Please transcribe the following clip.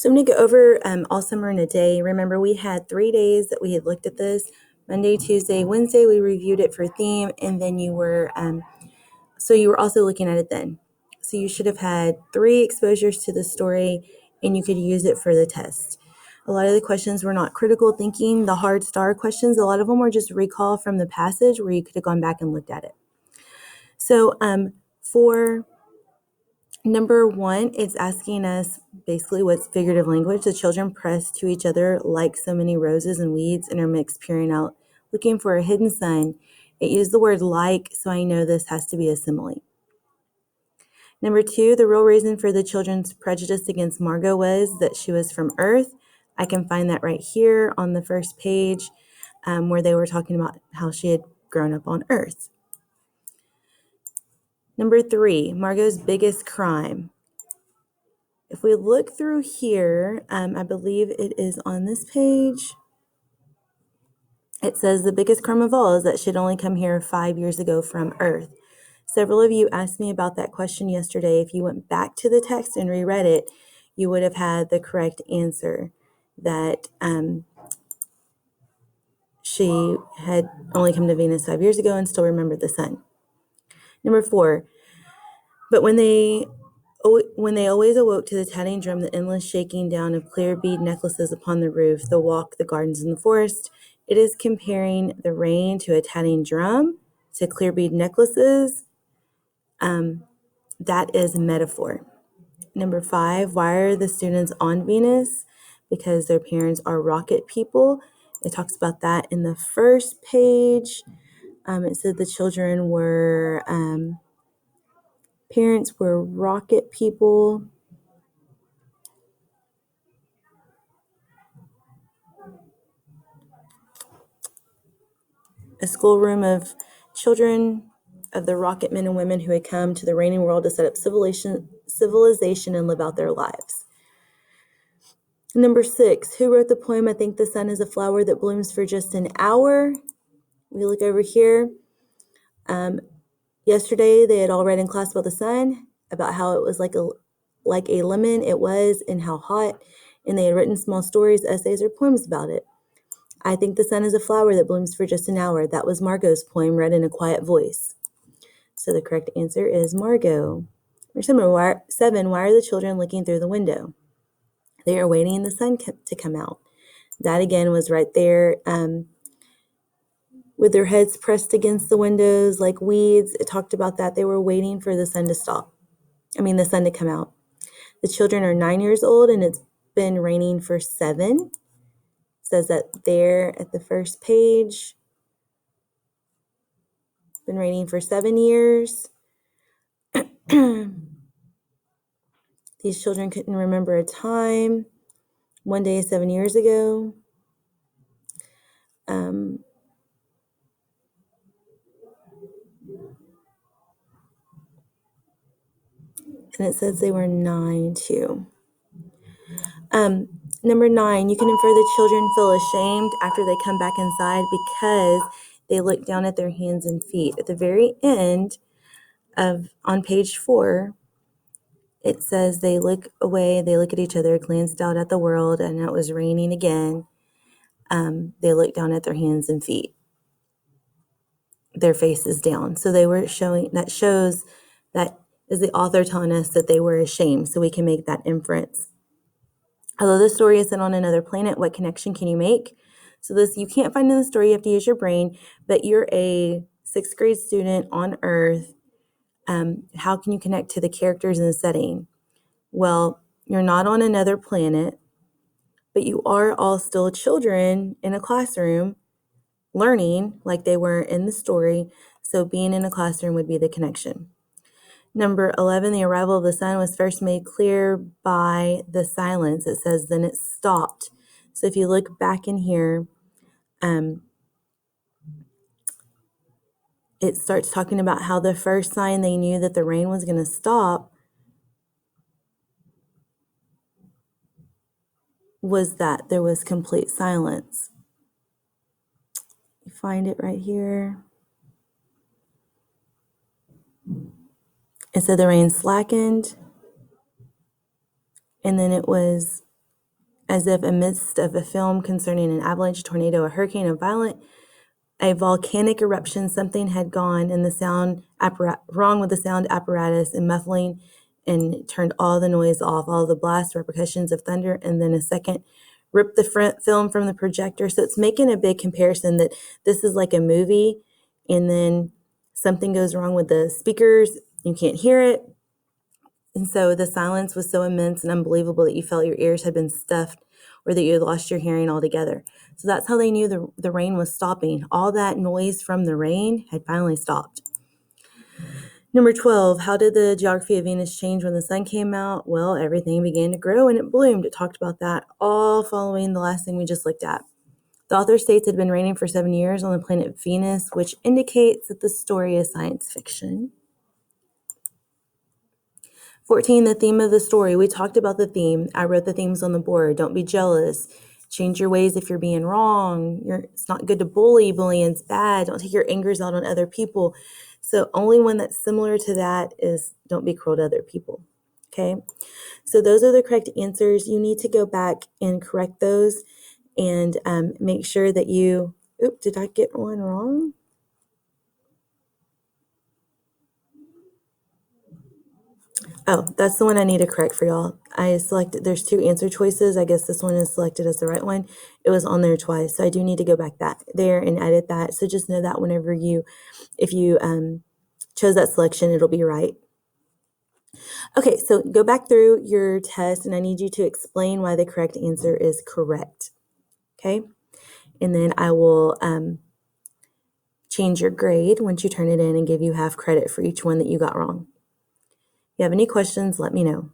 So I'm going to go over all summer in a day. Remember, we had 3 days that we had looked at this. Monday, Tuesday, Wednesday, we reviewed it for theme, and then you were also looking at it then. So you should have had 3 exposures to the story, and you could use it for the test. A lot of the questions were not critical thinking. The hard star questions, a lot of them were just recall from the passage where you could have gone back and looked at it. So for number 1, it's asking us basically what's figurative language. The children press to each other like so many roses and weeds intermixed, peering out, looking for a hidden sun. It used the word like, so I know this has to be a simile. Number 2, the real reason for the children's prejudice against Margot was that she was from Earth. I can find that right here on the first page where they were talking about how she had grown up on Earth. Number 3, Margot's biggest crime. If we look through here, I believe it is on this page. It says the biggest crime of all is that she'd only come here 5 years ago from Earth. Several of you asked me about that question yesterday. If you went back to the text and reread it, you would have had the correct answer that she had only come to Venus 5 years ago and still remembered the sun. Number 4, but when they always awoke to the tatting drum, the endless shaking down of clear bead necklaces upon the roof, the walk, the gardens, and the forest, it is comparing the rain to a tatting drum, to clear bead necklaces. That is metaphor. Number 5, why are the students on Venus? Because their parents are rocket people. It talks about that in the first page. It said the children were, parents were rocket people. A schoolroom of children of the rocket men and women who had come to the reigning world to set up civilization and live out their lives. Number 6, who wrote the poem, I Think the Sun is a Flower That Blooms for Just an Hour? We look over here. Yesterday, they had all read in class about the sun, about how it was like a lemon it was and how hot, and they had written small stories, essays, or poems about it. I think the sun is a flower that blooms for just an hour. That was Margot's poem read in a quiet voice. So the correct answer is Margot. Number 7, why are the children looking through the window? They are waiting the sun to come out. That again was right there with their heads pressed against the windows like weeds. It talked about that. They were waiting for the sun to the sun to come out. The children are 9 years old and it's been raining for 7. It says that there at the first page. Been raining for 7 years. These children couldn't remember a time. One day 7 years ago. And it says they were 9 too. Number 9, you can infer the children feel ashamed after they come back inside because they look down at their hands and feet. At the very end on page 4, it says they look away, they look at each other, glanced out at the world, and it was raining again. They look down at their hands and feet, their faces down. So they were shows that is the author telling us that they were ashamed, so we can make that inference. Although the story is set on another planet, what connection can you make? So this you can't find in the story, you have to use your brain, but you're a 6th grade student on Earth. How can you connect to the characters in the setting? Well, you're not on another planet, but you are all still children in a classroom learning like they were in the story. So being in a classroom would be the connection. Number 11, the arrival of the sun was first made clear by the silence. It says, then it stopped. So if you look back in here, it starts talking about how the first sign they knew that the rain was going to stop was that there was complete silence. You find it right here. It said the rain slackened, and then it was as if amidst of a film concerning an avalanche, tornado, a hurricane, a volcanic eruption, something had gone in the wrong with the sound apparatus and muffling, and turned all the noise off, all the blast repercussions of thunder, and then a second ripped the front film from the projector. So it's making a big comparison that this is like a movie, and then something goes wrong with the speakers, you can't hear it. And so the silence was so immense and unbelievable that you felt your ears had been stuffed or that you had lost your hearing altogether. So that's how they knew the rain was stopping. All that noise from the rain had finally stopped. Number 12, how did the geography of Venus change when the sun came out? Well, everything began to grow and it bloomed. It talked about that, all following the last thing we just looked at. The author states it had been raining for 7 years on the planet Venus, which indicates that the story is science fiction. 14, the theme of the story. We talked about the theme. I wrote the themes on the board. Don't be jealous. Change your ways if you're being wrong. It's not good to bully. Bullying's bad. Don't take your angers out on other people. So only one that's similar to that is don't be cruel to other people. Okay? So those are the correct answers. You need to go back and correct those and make sure that you... Oop, did I get one wrong? Oh, that's the one I need to correct for y'all. I selected, there's 2 answer choices. I guess this one is selected as the right one. It was on there twice, so I do need to go back there and edit that. So just know that whenever if you chose that selection, it'll be right. Okay, so go back through your test, and I need you to explain why the correct answer is correct. Okay, and then I will change your grade once you turn it in and give you half credit for each one that you got wrong. If you have any questions, let me know.